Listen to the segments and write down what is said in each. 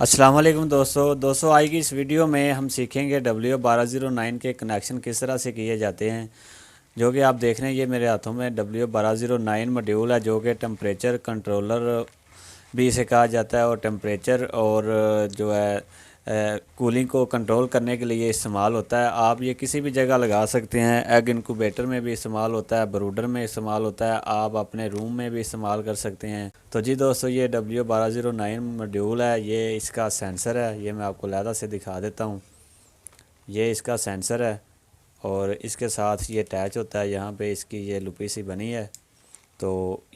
अस्सलाम वालेकुम दोस्तों आज की इस वीडियो में हम सीखेंगे W1209 के कनेक्शन किस तरह से किए जाते हैं। जो कि आप देख रहे हैं ये मेरे हाथों में W1209 मॉड्यूल है, जो कि टेम्परेचर कंट्रोलर भी इसे कहा जाता है और टेम्परेचर और जो है कूलिंग को कंट्रोल करने के लिए इस्तेमाल होता है। आप ये किसी भी जगह लगा सकते हैं। एग इनक्यूबेटर में भी इस्तेमाल होता है, ब्रूडर में इस्तेमाल होता है, आप अपने रूम में भी इस्तेमाल कर सकते हैं। तो जी दोस्तों, ये W1209 मॉड्यूल है, ये इसका सेंसर है। ये मैं आपको लहदा से दिखा देता हूँ। ये इसका सेंसर है और इसके साथ ये अटैच होता है। यहाँ पे इसकी ये लुपी सी बनी है। तो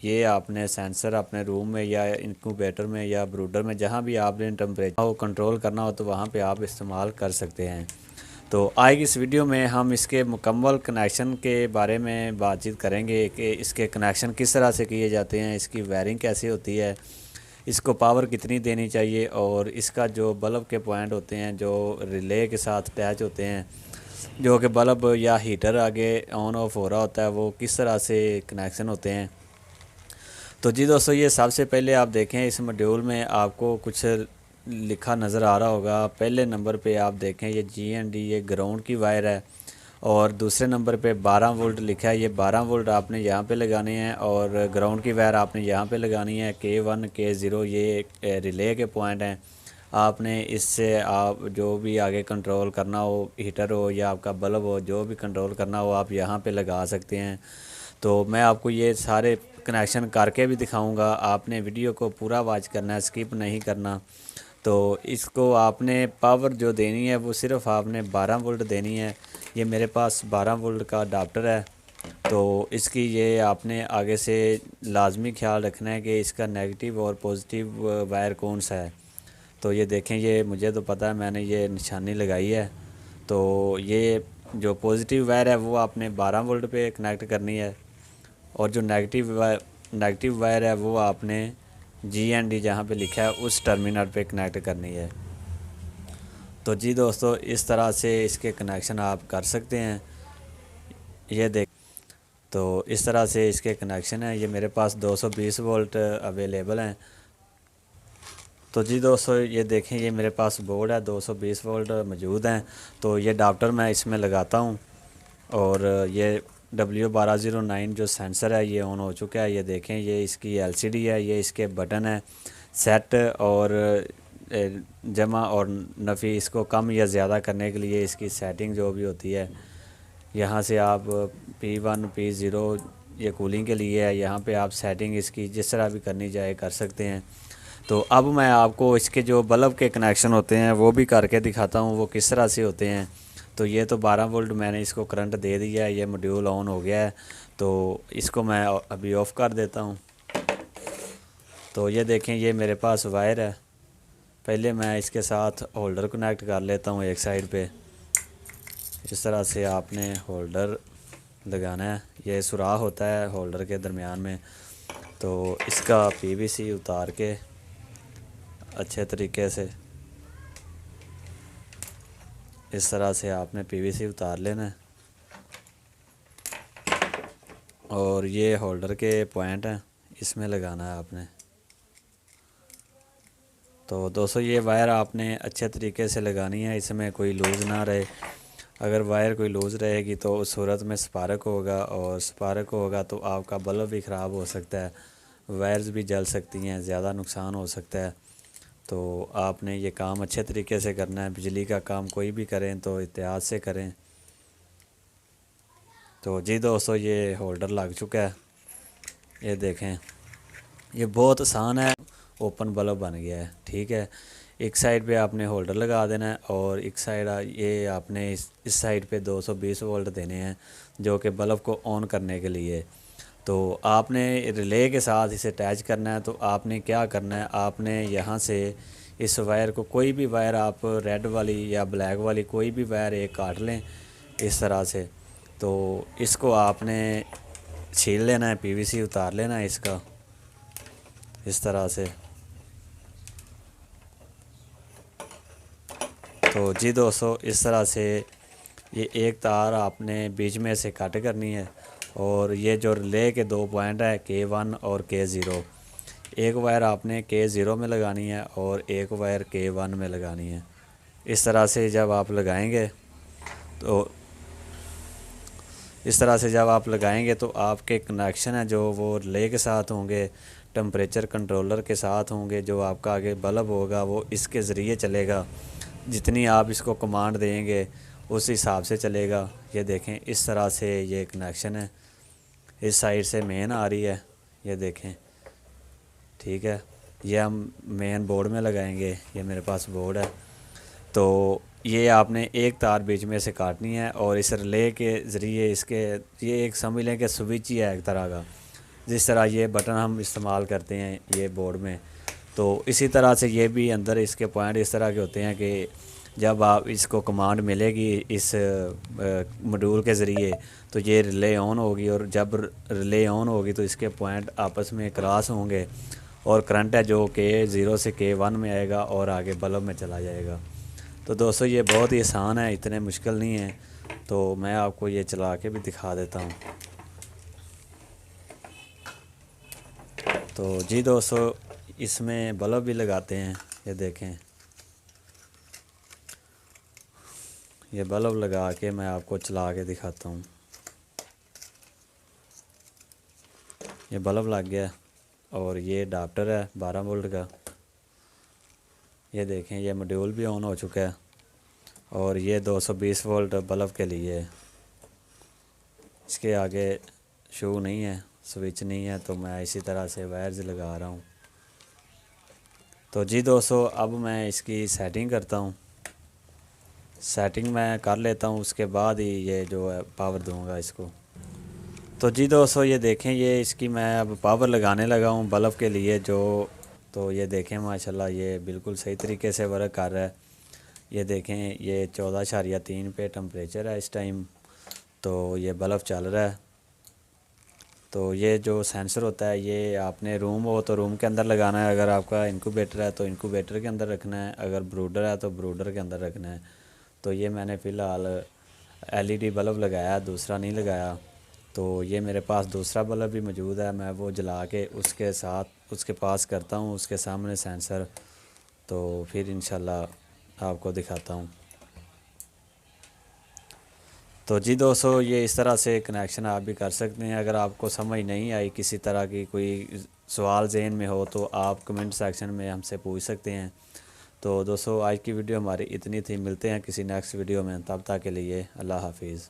ये आपने सेंसर अपने रूम में या इनक्यूबेटर में या ब्रूडर में, जहाँ भी आपने टेम्परेचर को कंट्रोल करना हो तो वहाँ पे आप इस्तेमाल कर सकते हैं। तो आज की इस वीडियो में हम इसके मुकम्मल कनेक्शन के बारे में बातचीत करेंगे कि इसके कनेक्शन किस तरह से किए जाते हैं, इसकी वायरिंग कैसे होती है, इसको पावर कितनी देनी चाहिए, और इसका जो बल्ब के पॉइंट होते हैं जो रिले के साथ अटैच होते हैं, जो कि बल्ब या हीटर आगे ऑन ऑफ हो रहा होता है, वो किस तरह से कनेक्शन होते हैं। तो जी दोस्तों, ये सबसे पहले आप देखें इस मॉड्यूल में आपको कुछ लिखा नज़र आ रहा होगा। पहले नंबर पे आप देखें ये GND, ये ग्राउंड की वायर है, और दूसरे नंबर पे 12 वोल्ट लिखा है। ये 12 वोल्ट आपने यहाँ पे लगाने हैं और ग्राउंड की वायर आपने यहाँ पे लगानी है। K1 K0 ये रिले के पॉइंट हैं। आपने इससे आप जो भी आगे कंट्रोल करना हो, हीटर हो या आपका बल्ब हो, जो भी कंट्रोल करना हो आप यहाँ पे लगा सकते हैं। तो मैं आपको ये सारे कनेक्शन करके भी दिखाऊंगा। आपने वीडियो को पूरा वॉच करना है, स्किप नहीं करना। तो इसको आपने पावर जो देनी है वो सिर्फ आपने 12 वोल्ट देनी है। ये मेरे पास 12 वोल्ट का अडाप्टर है। तो इसकी ये आपने आगे से लाजमी ख्याल रखना है कि इसका नेगेटिव और पॉजिटिव वायर कौन सा है। तो ये देखें, ये मुझे तो पता है, मैंने ये निशानी लगाई है। तो ये जो पॉजिटिव वायर है वो आपने 12 वोल्ट पे कनेक्ट करनी है, और जो नेगेटिव वायर है वो आपने GND जहाँ पे लिखा है उस टर्मिनल पे कनेक्ट करनी है। तो जी दोस्तों, इस तरह से इसके कनेक्शन आप कर सकते हैं। ये देख, तो इस तरह से इसके कनेक्शन है। ये मेरे पास 220 वोल्ट अवेलेबल हैं। तो जी दोस्तों, ये देखें, ये मेरे पास बोर्ड है, 220 वोल्ट मौजूद हैं। तो ये अडाप्टर मैं इसमें लगाता हूँ, और ये W1209 जो सेंसर है ये ऑन हो चुका है। ये देखें, ये इसकी LCD है, ये इसके बटन है सेट और जमा और नफ़ी, इसको कम या ज़्यादा करने के लिए इसकी सेटिंग जो भी होती है, यहाँ से आप P1 P0 ये कूलिंग के लिए है। यहाँ पे आप सेटिंग इसकी जिस तरह भी करनी चाहे कर सकते हैं। तो अब मैं आपको इसके जो बल्ब के कनेक्शन होते हैं वो भी करके दिखाता हूँ वो किस तरह से होते हैं। तो ये तो 12 वोल्ट मैंने इसको करंट दे दिया है, ये मॉड्यूल ऑन हो गया है। तो इसको मैं अभी ऑफ़ कर देता हूँ। तो ये देखें, ये मेरे पास वायर है। पहले मैं इसके साथ होल्डर कनेक्ट कर लेता हूँ एक साइड पे। इस तरह से आपने होल्डर लगाना है। ये सुराख होता है होल्डर के दरमियान में। तो इसका PVC उतार के अच्छे तरीके से इस तरह से आपने PVC उतार लेना है, और ये होल्डर के पॉइंट हैं, इसमें लगाना है आपने। तो दोस्तों, ये वायर आपने अच्छे तरीके से लगानी है, इसमें कोई लूज़ ना रहे। अगर वायर कोई लूज़ रहेगी तो उस सूरत में स्पार्क होगा, और स्पार्क होगा तो आपका बल्ब भी ख़राब हो सकता है, वायर्स भी जल सकती हैं, ज़्यादा नुकसान हो सकता है। तो आपने ये काम अच्छे तरीके से करना है। बिजली का काम कोई भी करें तो एहतियात से करें। तो जी दोस्तों, ये होल्डर लग चुका है। ये देखें, ये बहुत आसान है, ओपन बल्ब बन गया है। ठीक है, एक साइड पे आपने होल्डर लगा देना है, और एक साइड ये आपने इस साइड पे 220 वोल्ट देने हैं जो कि बल्ब को ऑन करने के लिए। तो आपने रिले के साथ इसे अटैच करना है। तो आपने क्या करना है, आपने यहाँ से इस वायर को, कोई भी वायर आप रेड वाली या ब्लैक वाली कोई भी वायर एक काट लें इस तरह से। तो इसको आपने छील लेना है, PVC उतार लेना है इसका इस तरह से। तो जी दोस्तों, इस तरह से ये एक तार आपने बीच में से कट करनी है, और ये जो रिले के दो पॉइंट है K1 और K0, ایک وائر آپ نے K0 میں لگانی ہے اور ایک وائر K1 میں لگانی ہے۔ اس طرح سے جب آپ لگائیں گے تو آپ کے کنیکشن ہیں جو وہ ریلے کے ساتھ ہوں گے، ٹمپریچر کنٹرولر کے ساتھ ہوں گے۔ جو آپ کا آگے بلب ہوگا وہ اس کے ذریعے چلے گا، جتنی آپ اس کو کمانڈ دیں گے اس حساب سے چلے گا۔ یہ دیکھیں اس طرح سے یہ کنیکشن ہے، اس سائڈ سے مین آ رہی ہے، یہ دیکھیں ٹھیک ہے۔ یہ ہم مین بورڈ میں لگائیں گے، یہ میرے پاس بورڈ ہے۔ تو یہ آپ نے ایک تار بیچ میں سے کاٹنی ہے اور اس ریلے کے ذریعے یہ ایک سمجھ لیں کہ سوئچ ہی ہے ایک طرح کا، جس طرح یہ بٹن ہم استعمال کرتے ہیں یہ بورڈ میں، تو اسی طرح سے یہ بھی اندر اس کے پوائنٹ اس طرح کے ہوتے ہیں کہ جب آپ اس کو کمانڈ ملے گی اس ماڈیول کے ذریعے تو یہ ریلے آن ہوگی، اور جب ریلے آن ہوگی تو اس کے پوائنٹ آپس میں کراس ہوں گے اور کرنٹ ہے جو K0 سے K1 میں آئے گا اور آگے بلب میں چلا جائے گا۔ تو دوستو یہ بہت ہی آسان ہے، اتنے مشکل نہیں ہے، تو میں آپ کو یہ چلا کے بھی دکھا دیتا ہوں۔ تو جی دوستو اس میں بلب بھی لگاتے ہیں، یہ دیکھیں یہ بلب لگا کے میں آپ کو چلا کے دکھاتا ہوں۔ یہ بلب لگ گیا اور یہ اڈاپٹر ہے 12 وولٹ کا، یہ دیکھیں یہ ماڈیول بھی آن ہو چکا ہے، اور یہ 220 وولٹ بلب کے لیے ہے۔ اس کے آگے شو نہیں ہے، سوئچ نہیں ہے، تو میں اسی طرح سے وائرز لگا رہا ہوں۔ تو جی دوستو اب میں اس کی سیٹنگ کرتا ہوں، سیٹنگ میں کر لیتا ہوں، اس کے بعد ہی یہ جو ہے پاور دوں گا اس کو۔ تو جی دوستو یہ دیکھیں یہ اس کی میں اب پاور لگانے لگا ہوں بلب کے لیے تو یہ دیکھیں ماشاءاللہ یہ بالکل صحیح طریقے سے ورک کر رہا ہے۔ یہ دیکھیں یہ 14.3 پہ ٹمپریچر ہے اس ٹائم، تو یہ بلب چل رہا ہے۔ تو یہ جو سینسر ہوتا ہے یہ آپ نے روم ہو تو روم کے اندر لگانا ہے، اگر آپ کا انکوبیٹر ہے تو انکوبیٹر کے اندر رکھنا ہے، اگر بروڈر ہے تو بروڈر کے اندر رکھنا ہے۔ تو یہ میں نے فی الحال LED بلب لگایا، دوسرا نہیں لگایا۔ تو یہ میرے پاس دوسرا بلب بھی موجود ہے، میں وہ جلا کے اس کے پاس کرتا ہوں، اس کے سامنے سینسر، تو پھر انشاءاللہ آپ کو دکھاتا ہوں۔ تو جی دوستو یہ اس طرح سے کنیکشن آپ بھی کر سکتے ہیں۔ اگر آپ کو سمجھ نہیں آئی، کسی طرح کی کوئی سوال ذہن میں ہو تو آپ کمنٹ سیکشن میں ہم سے پوچھ سکتے ہیں۔ تو دوستو آج کی ویڈیو ہماری اتنی تھی، ملتے ہیں کسی نیکسٹ ویڈیو میں، تب تک کے لیے اللہ حافظ۔